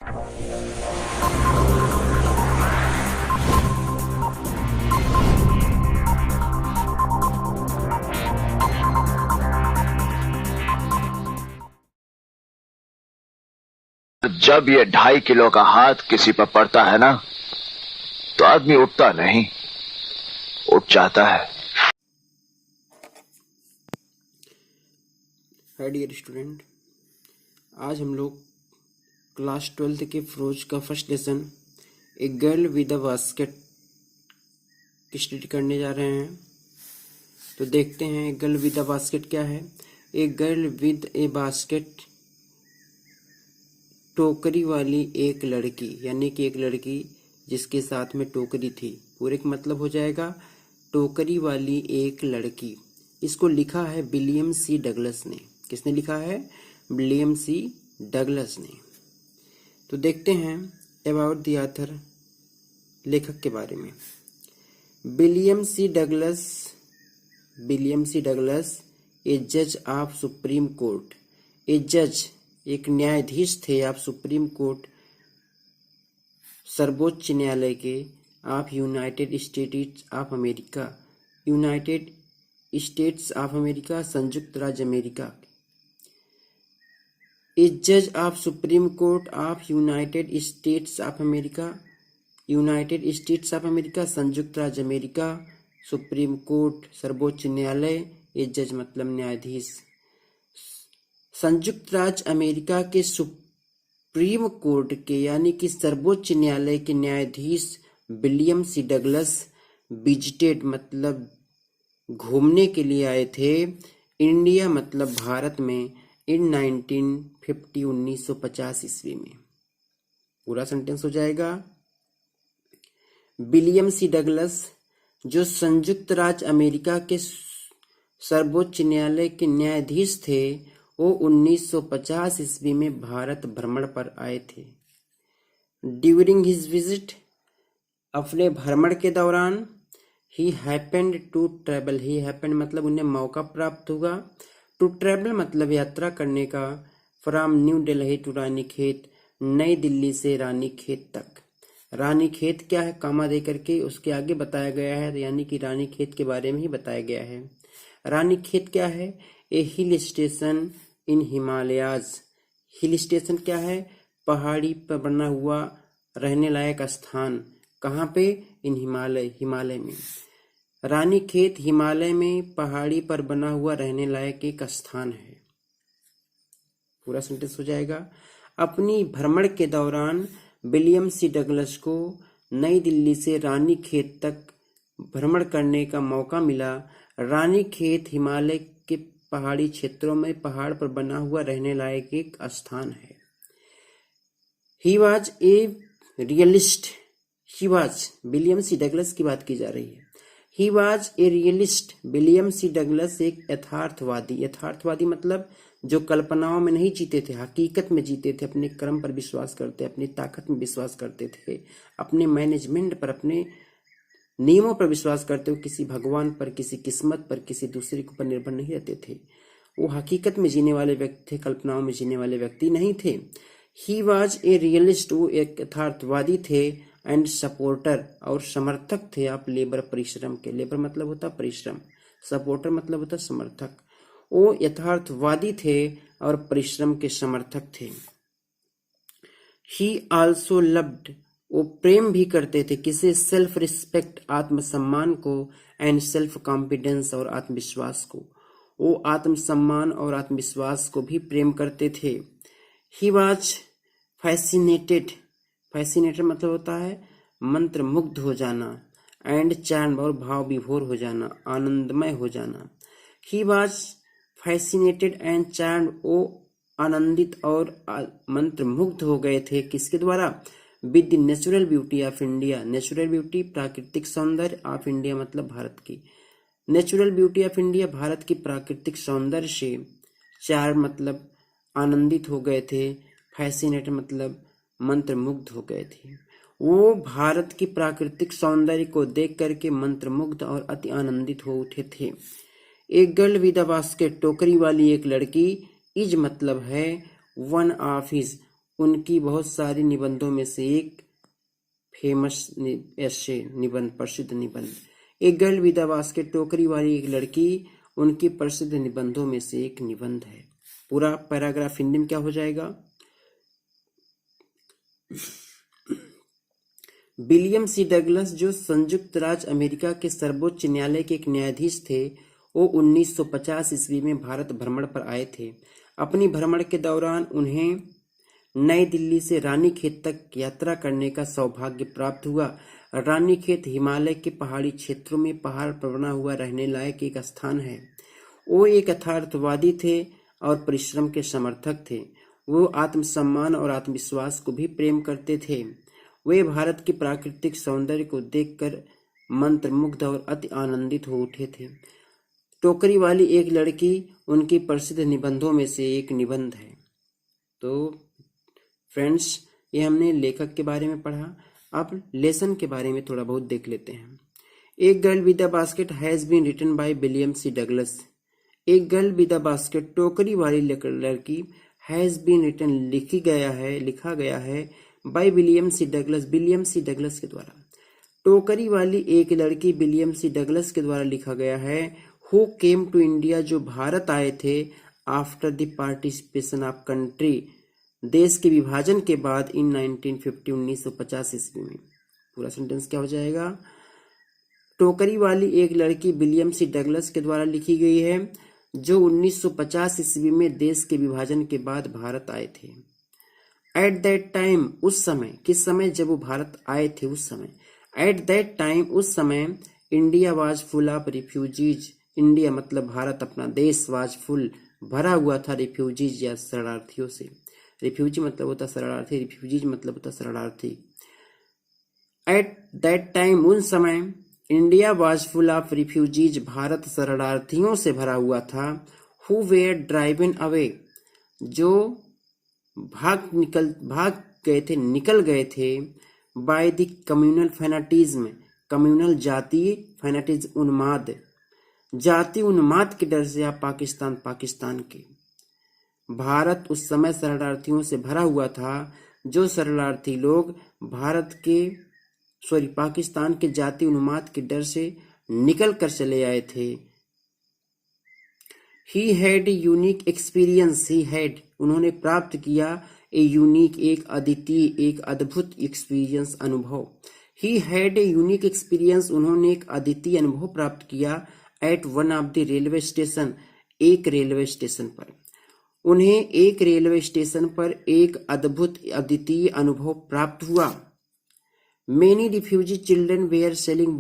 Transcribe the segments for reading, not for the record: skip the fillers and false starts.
जब ये 2.5 किलो का हाथ किसी पर पड़ता है ना, तो आदमी उठता नहीं, उठ जाता है। हाय डियर स्टूडेंट, आज हम लोग क्लास 12th के फिरोज का first lesson a girl with a basket की स्टडी करने जा रहे हैं। तो देखते हैं a girl with a basket क्या है। A girl with A basket, टोकरी वाली एक लड़की, यानी कि एक लड़की जिसके साथ में टोकरी थी। पूरे का मतलब हो जाएगा टोकरी वाली एक लड़की। इसको लिखा है विलियम सी डगलस ने। किसने लिखा है? विलियम सी डगलस ने। तो देखते हैं अबाउट द ऑथर, लेखक के बारे में। विलियम सी डगलस ए जज ऑफ सुप्रीम कोर्ट। ए जज, एक न्यायाधीश थे आप सुप्रीम कोर्ट, सर्वोच्च न्यायालय के, of United states of America, संयुक्त राज्य अमेरिका। ए जज of supreme court of United states of America, संयुक्त राज्य अमेरिका। सुप्रीम कोर्ट सर्वोच्च न्यायालय, ए जज मतलब न्यायाधीश। संयुक्त राज्य अमेरिका के सुप्रीम कोर्ट के यानी कि सर्वोच्च न्यायालय के न्यायाधीश विलियम सी डगलस विजिटेड मतलब घूमने के लिए आए थे इंडिया मतलब भारत में इन 1950 ईस्वी में। पूरा सेंटेंस हो जाएगा। विलियम सी डगलस जो संयुक्त राज्य अमेरिका के सर्वोच्च न्यायालय के न्यायाधीश थे, वो 1950 ईस्वी में भारत भ्रमण पर आए थे। ड्यूरिंग हिज विजिट, अपने भ्रमण के दौरान, he happened to travel. He happened मतलब उन्हें मौका प्राप्त हुआ। टू ट्रेवल मतलब यात्रा करने का। From New Delhi to Ranikhet, नई दिल्ली से रानीखेत तक। रानीखेत क्या है? कामा दे करके उसके आगे बताया गया है, यानी कि रानीखेत के बारे में ही बताया गया है। रानीखेत क्या है? A hill station in Himalayas. Hill station क्या है? पहाड़ी पर बना हुआ रहने लायक स्थान। कहाँ पे? इन हिमालय में। रानीखेत हिमालय में पहाड़ी पर बना हुआ रहने लायक एक स्थान है। पूरा सेंटेंस हो जाएगा। अपनी भ्रमण के दौरान विलियम सी डगलस को नई दिल्ली से रानीखेत तक भ्रमण करने का मौका मिला। रानीखेत हिमालय के पहाड़ी क्षेत्रों में पहाड़ पर बना हुआ रहने लायक एक स्थान है। He was a realist. William C Douglas की बात की जा रही है। He was a realist. William C Douglas एक यथार्थवादी मतलब जो कल्पनाओं में नहीं जीते थे, हकीकत में जीते थे। अपने कर्म पर विश्वास करते, अपनी ताकत में विश्वास करते थे, अपने मैनेजमेंट पर, अपने नियमों पर विश्वास करते हुए किसी भगवान पर, किसी किस्मत पर, किसी दूसरे के ऊपर निर्भर नहीं रहते थे। वो हकीकत में जीने वाले व्यक्ति थे, कल्पनाओं में जीने वाले व्यक्ति नहीं थे। ही वॉज ए रियलिस्ट, वो एक यथार्थवादी थे। एंड सपोर्टर, और समर्थक थे आप लेबर, परिश्रम के। लेबर मतलब होता परिश्रम, सपोर्टर मतलब होता समर्थक। वो यथार्थवादी थे और परिश्रम के समर्थक थे। ही आल्सो लव्ड, वो प्रेम भी करते थे किसे? सेल्फ रिस्पेक्ट, आत्मसम्मान को। एंड सेल्फ कॉन्फिडेंस, और आत्मविश्वास को। वो आत्मसम्मान और आत्मविश्वास को भी प्रेम करते थे। ही वॉज फैसिनेटेड मतलब होता है मंत्र मुग्ध हो जाना। एंड चार्म, और भाव विभोर हो जाना, आनंदमय हो जाना। He was fascinated and charm, वो आनंदित और मंत्र मुग्ध हो गए थे किसके द्वारा? With the natural beauty of India. Natural beauty प्राकृतिक सौंदर्य, ऑफ इंडिया मतलब भारत की। Natural beauty of India Bharat की प्राकृतिक सौंदर्य से। चार्म मतलब आनंदित हो गए थे। फैसिनेट मतलब मंत्रमुग्ध हो गए थे। वो भारत की प्राकृतिक सौंदर्य को देख करके मंत्रमुग्ध और अति आनंदित हो उठे थे। एक गर्ल विद अ बास्केट, टोकरी वाली एक लड़की। इज मतलब है वन ऑफ हिज, उनकी बहुत सारी निबंधों में से एक फेमस ऐसे निबंध, प्रसिद्ध निबंध। एक गर्ल विद अ बास्केट, टोकरी वाली एक लड़की, उनकी प्रसिद्ध निबंधों में से एक निबंध है। पूरा पैराग्राफ हिंदी में क्या हो जाएगा? विलियम सी डगलस, जो संयुक्त राज्य अमेरिका के सर्वोच्च न्यायालय के एक न्यायाधीश थे, वो 1950 ईस्वी में भारत भ्रमण पर आए थे। अपनी भ्रमण के दौरान उन्हें नई दिल्ली से रानीखेत तक यात्रा करने का सौभाग्य प्राप्त हुआ। रानीखेत हिमालय के पहाड़ी क्षेत्रों में पहाड़ पर बना हुआ रहने लायक एक स्थान है। वो एक यथार्थवादी थे और परिश्रम के समर्थक थे। वो आत्मसम्मान और आत्मविश्वास को भी प्रेम करते थे। वे भारत के प्राकृतिक सौंदर्य को देखकर मंत्रमुग्ध और अति आनंदित हो उठे थे। टोकरी वाली एक लड़की उनकी प्रसिद्ध निबंधों में से एक निबंध है। तो फ्रेंड्स, ये हमने लेखक के बारे में पढ़ा। अब लेसन के बारे में थोड़ा बहुत देख लेते हैं। एक girl with a basket has been written by William C Douglas. एक गर्ल विद अ बास्केट, टोकरी वाली लड़की, हैज बीन रिटन लिखा गया है by William C Douglas, William C Douglas के द्वारा। टोकरी वाली एक लड़की विलियम सी डगलस के द्वारा लिखा गया है। हु केम टू इंडिया, जो भारत आए थे, after the participation of country, देश के विभाजन के बाद, इन 1950 1950 ईस्वी में। पूरा सेंटेंस क्या हो जाएगा? टोकरी वाली एक लड़की विलियम सी डगलस के द्वारा लिखी गई है, जो 1950 ईस्वी में देश के विभाजन के बाद भारत आए थे। एट दैट टाइम, उस समय, किस समय? जब वो भारत आए थे उस समय। एट दैट टाइम, उस समय, India was full of refugees, India मतलब भारत, अपना देश, वाज फुल भरा हुआ था, रिफ्यूजीज या शरणार्थियों से। रिफ्यूजी मतलब होता शरणार्थी, रिफ्यूजीज मतलब होता शरणार्थी। एट दैट टाइम, उन समय, India was full of refugees, Bharat शरणार्थियों से भरा हुआ था। हु वेयर ड्राइवन अवे, जो निकल गए थे। बाय द कम्युनल फैनाटिज्म, कम्युनल जातीय, फैनाटिज्म उन्माद, जाति उन्माद के डर से आप पाकिस्तान के। भारत उस समय शरणार्थियों से भरा हुआ था। जो शरणार्थी लोग पाकिस्तान के जाति उन्माद के डर से निकल कर चले आए थे। ही हैड यूनिक एक्सपीरियंस, उन्होंने प्राप्त किया, एक अद्वितीय, एक अद्भुत एक्सपीरियंस, अनुभव। ही हैड यूनिक एक्सपीरियंस, उन्होंने एक अद्वितीय अनुभव प्राप्त किया। At one of the railway station, एक रेलवे स्टेशन पर। उन्हें एक रेलवे स्टेशन पर एक अद्वितीय अनुभव प्राप्त हुआ। Many refugee children were selling,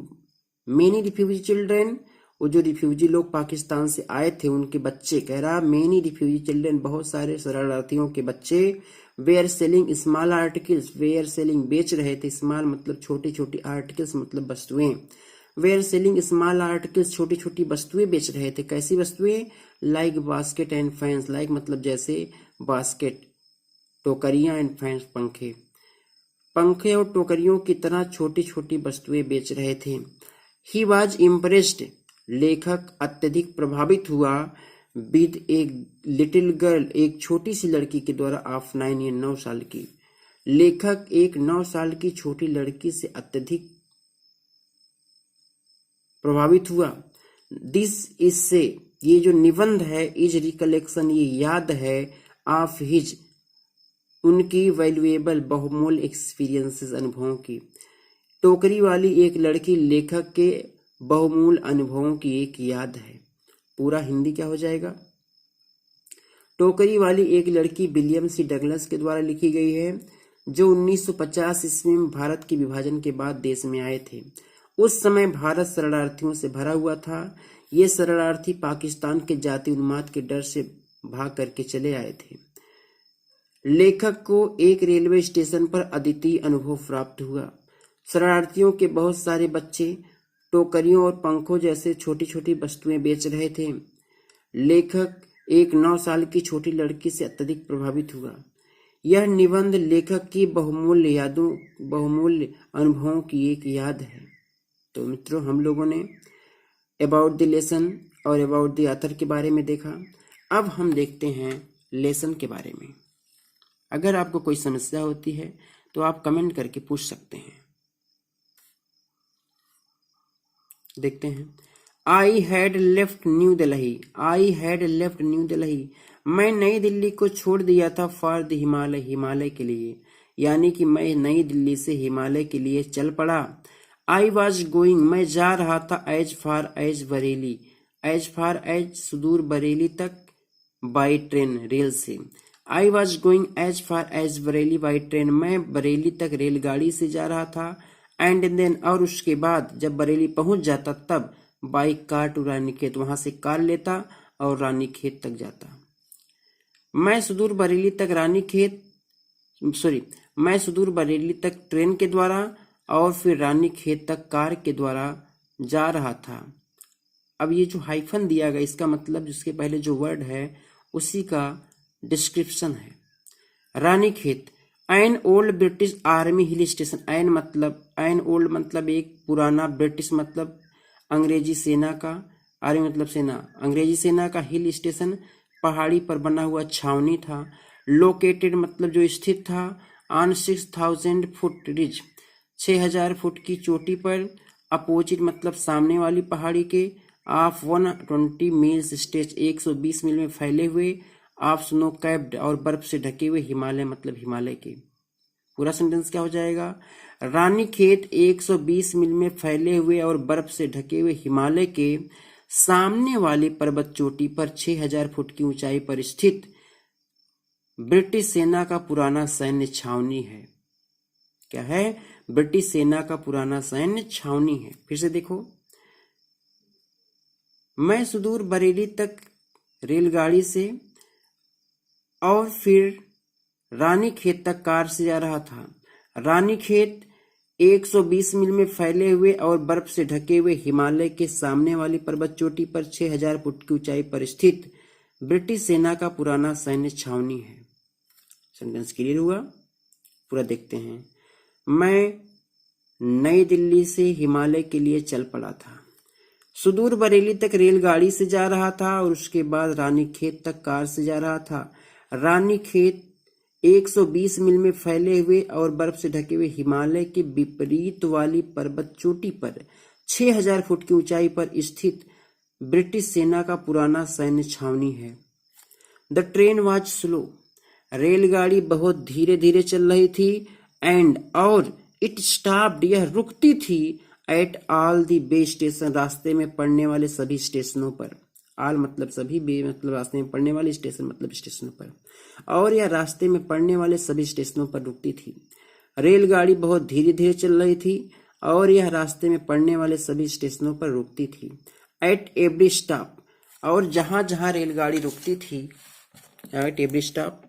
many refugee children, वो जो रिफ्यूजी लोग पाकिस्तान से आए थे उनके बच्चे, कह रहा मेनी रिफ्यूजी चिल्ड्रन, बहुत सारे शरणार्थियों के बच्चे, were selling small articles, were selling बेच रहे थे, स्मॉल मतलब छोटी छोटी, आर्टिकल्स मतलब वस्तुएं, वेयर सेलिंग स्मॉल आर्टिकल्स, छोटी छोटी वस्तुएं बेच रहे थे। कैसी वस्तुएं? Like basket and fans, like मतलब जैसे बास्केट, टोकरियां, एंड फैंस पंखे और टोकरियों की तरह छोटी छोटी वस्तुएं बेच रहे थे। ही वॉज इम्प्रेस्ड, लेखक अत्यधिक प्रभावित हुआ, विद ए लिटिल गर्ल, एक छोटी सी लड़की के द्वारा, ऑफ 9 ईयर, 9 साल की। लेखक एक 9 साल की छोटी लड़की से अत्यधिक प्रभावित हुआ। दिस इज से, ये जो निबंध है, इज रिकलेक्शन, ये याद है, ऑफ हिज, उनकी वैल्यूएबल, बहुमूल्य एक्सपीरियंसेस, अनुभवों की। टोकरी वाली एक लड़की लेखक के बहुमूल्य अनुभवों की एक याद है। पूरा हिंदी क्या हो जाएगा? टोकरी वाली एक लड़की विलियम सी डगलस के द्वारा लिखी गई है, जो 1950 ईस्वी में भारत के विभाजन के बाद देश में आए थे। उस समय भारत शरणार्थियों से भरा हुआ था। ये शरणार्थी पाकिस्तान के जाति उन्माद के डर से भाग करके चले आए थे। लेखक को एक रेलवे स्टेशन पर अद्वितीय अनुभव प्राप्त हुआ। शरणार्थियों के बहुत सारे बच्चे टोकरियों और पंखों जैसे छोटी छोटी वस्तुएं बेच रहे थे। लेखक एक 9 साल की छोटी लड़की से अत्यधिक प्रभावित हुआ। यह निबंध लेखक की बहुमूल्य अनुभवों की एक याद है। तो मित्रों, हम लोगों ने अबाउट द लेसन और अबाउट द ऑथर के बारे में देखा। अब हम देखते हैं लेसन के बारे में। अगर आपको कोई समस्या होती है तो आप कमेंट करके पूछ सकते हैं। देखते हैं। I had left new Delhi, I had left new Delhi, मैं नई दिल्ली को छोड़ दिया था फॉर द हिमालय, हिमालय के लिए, यानी कि मैं नई दिल्ली से हिमालय के लिए चल पड़ा। आई वॉज गोइंग, मैं जा रहा था, as far as Bareilly, as far as सुदूर बरेली तक, बाई ट्रेन रेल से। I was going as far as Bareilly by train, मैं बरेली तक रेलगाड़ी से जा रहा था। एंड देन, और उसके बाद जब बरेली पहुंच जाता तब बाई कार टू रानीखेत, वहां से कार लेता और रानीखेत तक जाता। मैं सुदूर बरेली तक मैं सुदूर बरेली तक ट्रेन के द्वारा और फिर रानीखेत तक कार के द्वारा जा रहा था। अब ये जो हाइफन दिया गया इसका मतलब जिसके पहले जो वर्ड है उसी का डिस्क्रिप्शन है। Ranikhet, an old British army hill station, an old मतलब एक पुराना, ब्रिटिश मतलब अंग्रेजी सेना का, आर्मी मतलब सेना, अंग्रेजी सेना का, हिल स्टेशन पहाड़ी पर बना हुआ छावनी था। लोकेटेड मतलब जो स्थित था, ऑन 6000 फुट रिज, 6000 फुट की चोटी पर। अपोजिट मतलब सामने वाली पहाड़ी के। ऑफ 120 मील्स स्टेज, 120 मील में फैले हुए। ऑफ स्नो कैप्ड, और बर्फ से ढके हुए। हिमालय मतलब हिमालय के। पूरा सेंटेंस क्या हो जाएगा? रानीखेत 120 मील में फैले हुए और बर्फ से ढके हुए हिमालय के सामने वाली पर्वत चोटी पर 6000 फुट की ऊंचाई पर स्थित ब्रिटिश सेना का पुराना सैन्य छावनी है। क्या है? ब्रिटिश सेना का पुराना सैन्य छावनी है। फिर से देखो, मैं सुदूर बरेली तक रेलगाड़ी से और फिर रानीखेत तक कार से जा रहा था। रानीखेत 120 मील में फैले हुए और बर्फ से ढके हुए हिमालय के सामने वाली पर्वत चोटी पर 6000 फुट की ऊंचाई पर स्थित ब्रिटिश सेना का पुराना सैन्य छावनी है। सेंटेंस क्लियर हुआ? पूरा देखते हैं। मैं नई दिल्ली से हिमालय के लिए चल पड़ा था। सुदूर बरेली तक रेलगाड़ी से जा रहा था और उसके बाद रानीखेत तक कार से जा रहा था। रानीखेत 120 मील में फैले हुए और बर्फ से ढके हुए हिमालय के विपरीत वाली पर्वत चोटी पर 6000 फुट की ऊंचाई पर स्थित ब्रिटिश सेना का पुराना सैन्य छावनी है। द ट्रेन वाज स्लो, रेलगाड़ी बहुत धीरे धीरे चल रही थी। एंड, और इट स्टॉप्ड, यह रुकती थी। At all the way station, रास्ते में पड़ने वाले सभी स्टेशनों पर। आल मतलब सभी, बे मतलब रास्ते में पड़ने वाले, स्टेशन मतलब स्टेशनों पर। और यह रास्ते में पड़ने वाले सभी स्टेशनों पर रुकती थी। रेलगाड़ी बहुत धीरे धीरे चल रही थी और यह रास्ते में पड़ने वाले सभी स्टेशनों पर रुकती थी। एट एवरी स्टॉप, और जहां जहां रेलगाड़ी रुकती थी, एट एवरी स्टॉप,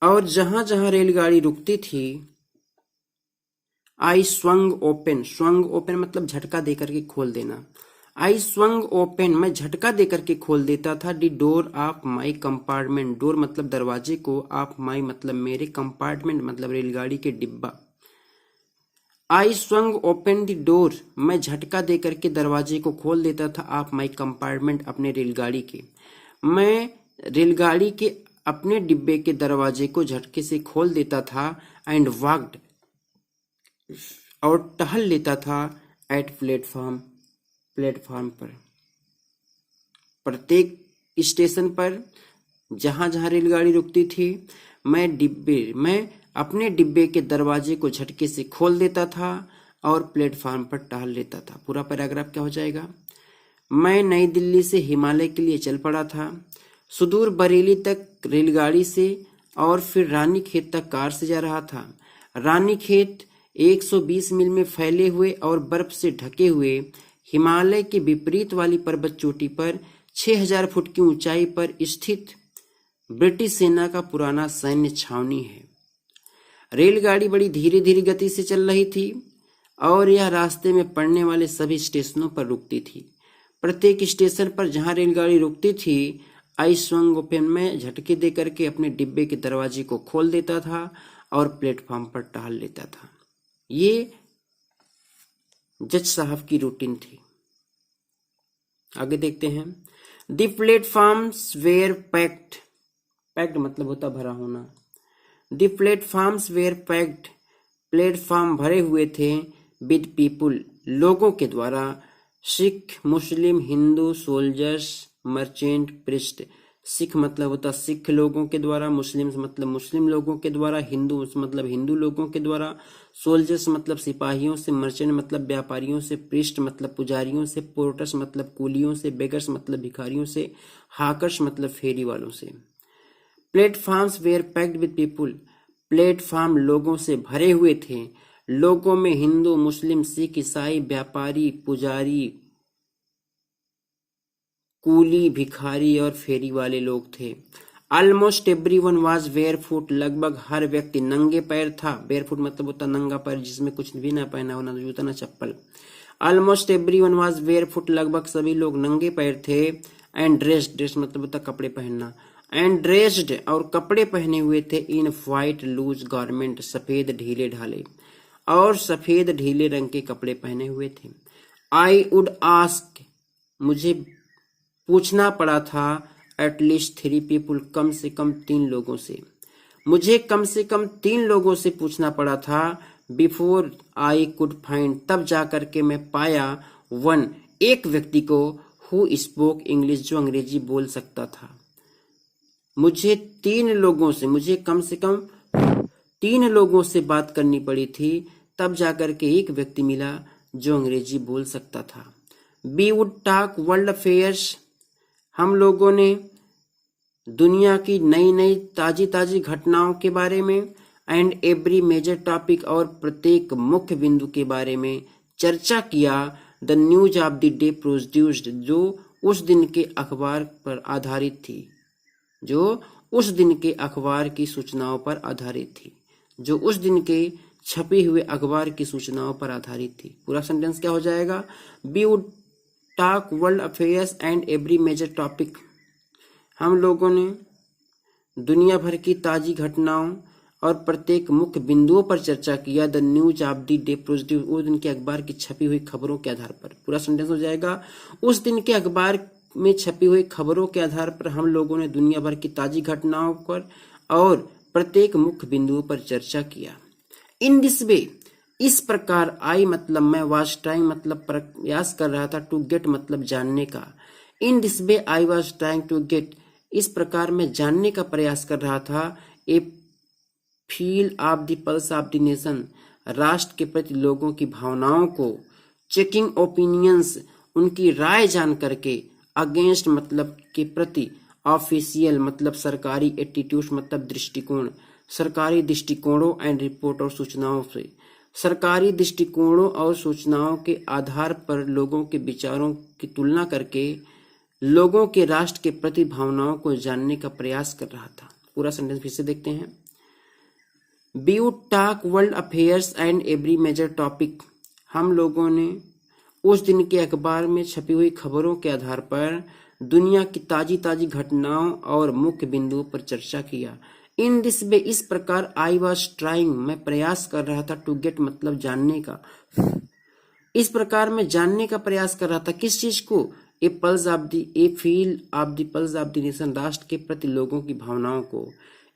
और जहां जहां रेलगाड़ी रुकती थी, आई स्वंग ओपन, स्वंग ओपन मतलब झटका देकर के खोल देना। आई स्वंग ओपन, मैं झटका देकर के खोल देता था। दी door of my compartment, door मतलब दरवाजे को, ऑफ माई मतलब मेरे, कंपार्टमेंट मतलब रेलगाड़ी के डिब्बा। आई स्वंग ओपन द डोर, मैं झटका देकर के दरवाजे को खोल देता था। ऑफ माई कंपार्टमेंट, अपने रेलगाड़ी के। मैं रेलगाड़ी के अपने डिब्बे के दरवाजे को झटके से खोल देता था। एंड वॉक्ड, और टहल लेता था। एट प्लेटफॉर्म, प्लेटफॉर्म पर, प्रत्येक स्टेशन पर जहां जहां रेलगाड़ी रुकती थी, मैं अपने डिब्बे के दरवाजे को झटके से खोल देता था और प्लेटफॉर्म पर टहल लेता था। पूरा पैराग्राफ क्या हो जाएगा? मैं नई दिल्ली से हिमालय के लिए चल पड़ा था। सुदूर बरेली तक रेलगाड़ी से और फिर रानीखेत तक कार से जा रहा था। रानीखेत 120 मील में फैले हुए और बर्फ से ढके हुए हिमालय के विपरीत वाली पर्वत चोटी पर 6000 फुट की ऊंचाई पर स्थित ब्रिटिश सेना का पुराना सैन्य छावनी है। रेलगाड़ी बड़ी धीरे धीरे गति से चल रही थी और यह रास्ते में पड़ने वाले सभी स्टेशनों पर रुकती थी। प्रत्येक स्टेशन पर जहां रेलगाड़ी रुकती थी, आई स्वंग ओपन में झटके दे करके अपने डिब्बे के दरवाजे को खोल देता था और प्लेटफॉर्म पर टहल लेता था। ये जज साहब की रूटीन थी। आगे देखते हैं। The platforms were packed, packed मतलब होता भरा होना। The platforms were packed, platform भरे हुए थे। विद पीपुल, लोगों के द्वारा। Sikh, Muslim, Hindu, soldiers, merchant, priest. Sikh मतलब होता सिख लोगों के द्वारा, मुस्लिम मतलब मुस्लिम लोगों के द्वारा, हिंदू मतलब हिंदू लोगों के द्वारा, सोल्जर्स मतलब सिपाहियों से, मर्चेंट मतलब व्यापारियों से, प्रिस्ट मतलब पुजारियों से, पोर्टर्स मतलब कूलियों से, बेगर्स मतलब भिखारियों से, हाकर्स मतलब फेरी वालों से। Platforms were packed with people, platform लोगों से भरे हुए थे। लोगों में हिंदू, मुस्लिम, सिख, ईसाई, व्यापारी, पुजारी, कूली, भिखारी और फेरी वाले लोग थे। ऑलमोस्ट एवरीवन वाज बेयरफुट, लगभग हर व्यक्ति नंगे पैर था। बेयरफुट मतलब होता नंगा पैर जिसमें कुछ भी ना पहना हो, ना जूता ना चप्पल। ऑलमोस्ट एवरीवन वाज बेयरफुट, लगभग सभी लोग नंगे पैर थे। एंड ड्रेस्ड, ड्रेस मतलब होता कपड़े पहनना। एंड ड्रेस्ड और कपड़े पहने हुए थे। इन व्हाइट लूज गारमेंट, सफेद ढीले ढाले और सफेद ढीले रंग के कपड़े पहने हुए थे। आई वुड आस्क, मुझे पूछना पड़ा था। एटलीस्ट 3 पीपुल, कम से कम 3 लोगों से। मुझे कम से कम 3 लोगों से पूछना पड़ा था। बिफोर आई कुड फाइंड, तब जाकर के मैं पाया। वन, एक व्यक्ति को। हु स्पोक इंग्लिश, जो अंग्रेजी बोल सकता था। मुझे 3 लोगों से, मुझे कम से कम 3 लोगों से बात करनी पड़ी थी, तब जाकर के एक व्यक्ति मिला जो अंग्रेजी बोल सकता था। We would talk world affairs, हम लोगों ने दुनिया की नई नई ताजी ताजी घटनाओं के बारे में। एंड एवरी मेजर टॉपिक, और प्रत्येक मुख्य बिंदु के बारे में चर्चा किया। The news of the day produced, जो उस दिन के अखबार पर आधारित थी, जो उस दिन के अखबार की सूचनाओं पर आधारित थी, जो उस दिन के छपे हुए अखबार की सूचनाओं पर आधारित थी। पूरा सेंटेंस क्या हो जाएगा? We would talk world affairs and every major topic, हम लोगों ने दुनिया भर की ताजी घटनाओं और प्रत्येक मुख्य बिंदुओं पर चर्चा किया। The news of the day produced, उस दिन के अखबार की छपी हुई खबरों के आधार पर। पूरा सेंटेंस हो जाएगा, उस दिन के अखबार में छपी हुई खबरों के आधार पर हम लोगों ने दुनिया भर की ताजी घटनाओं पर और प्रत्येक मुख्य बिंदुओं पर चर्चा किया। इन दिस वे, इस प्रकार। आई मतलब मैं, वाज ट्राइंग मतलब प्रयास कर रहा था, टू गेट मतलब जानने का। In this way I was trying to get, इस प्रकार मैं जानने का प्रयास कर रहा था। A feel of the pulse of the nation, राष्ट्र के प्रति लोगों की भावनाओं को। चेकिंग ओपिनियंस, उनकी राय जान करके। अगेंस्ट मतलब के प्रति। ऑफिशियल मतलब सरकारी। एटीट्यूड मतलब दृष्टिकोण, सरकारी दृष्टिकोणों। एंड रिपोर्ट और सूचनाओं से, सरकारी दृष्टिकोणों और सूचनाओं के आधार पर लोगों के विचारों की तुलना करके लोगों के राष्ट्र के प्रति भावनाओं को जानने का प्रयास कर रहा था। पूरा सेंटेंस फिर से देखते हैं। We would talk world affairs and every major topic, हम लोगों ने उस दिन के अखबार में छपी हुई खबरों के आधार पर दुनिया की ताजी ताजी घटनाओं और मुख्य बिंदुओं पर चर्चा किया। इन दिस वे, इस प्रकार। आई वॉज ट्राइंग, मैं प्रयास कर रहा था। टू गेट मतलब जानने का, इस प्रकार मैं जानने का प्रयास कर रहा था। किस चीज को? A pulse of the, a feel of the pulse of the nation, राष्ट्र के प्रति लोगों की भावनाओं को।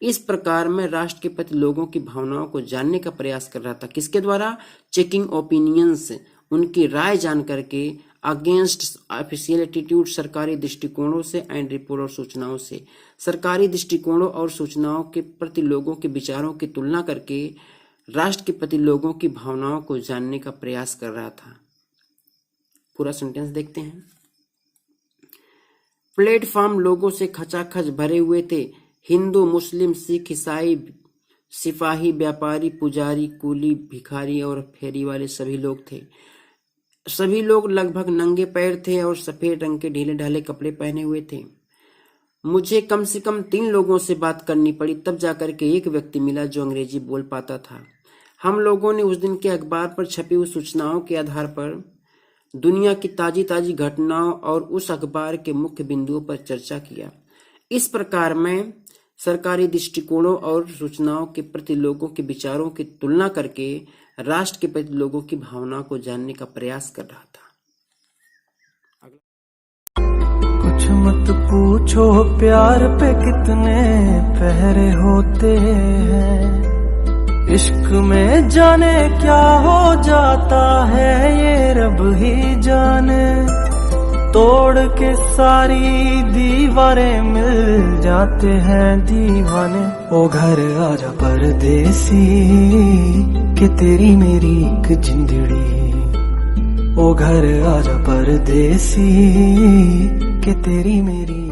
इस प्रकार मैं राष्ट्र के प्रति लोगों की भावनाओं को जानने का प्रयास कर रहा था। किसके द्वारा? चेकिंग ओपिनियंस, उनकी राय जान करके। अगेंस्ट ऑफिशियल एटीट्यूड, सरकारी दृष्टिकोणों से। एंड रिपोर्ट और सूचनाओं से, सरकारी दृष्टिकोणों और सूचनाओं के प्रति लोगों के विचारों की तुलना करके राष्ट्र के प्रति लोगों की भावनाओं को जानने का प्रयास कर रहा था। पूरा सेंटेंस देखते हैं। प्लेटफॉर्म लोगों से खचाखच भरे हुए थे। हिंदू, मुस्लिम, सिख, ईसाई, सिपाही, व्यापारी, पुजारी, कूली, भिखारी और फेरी वाले सभी लोग थे। सभी लोग लगभग नंगे पैर थे और सफेद रंग के ढीले ढाले कपड़े पहने हुए थे। मुझे कम से कम 3 लोगों से बात करनी पड़ी, तब जाकर के एक व्यक्ति मिला जो अंग्रेजी बोल पाता था। हम लोगों ने उस दिन के अखबार पर छपी हुई सूचनाओं के आधार पर दुनिया की ताजी ताजी घटनाओं और उस अखबार के मुख्य बिंदुओं पर चर्चा किया। इस प्रकार मैं सरकारी दृष्टिकोणों और सूचनाओं के प्रति लोगों के विचारों की तुलना करके राष्ट्र के प्रति लोगों की भावना को जानने का प्रयास कर रहा था। कुछ मत पूछो प्यार पे कितने पहरे होते हैं। इश्क में जाने क्या हो जाता है ये रब ही जाने। तोड़ के सारी दीवारें मिल जाते हैं दीवाने। ओ घर आजा परदेसी कि तेरी मेरी एक जिंदड़ी। ओ घर आजा परदेसी कि तेरी मेरी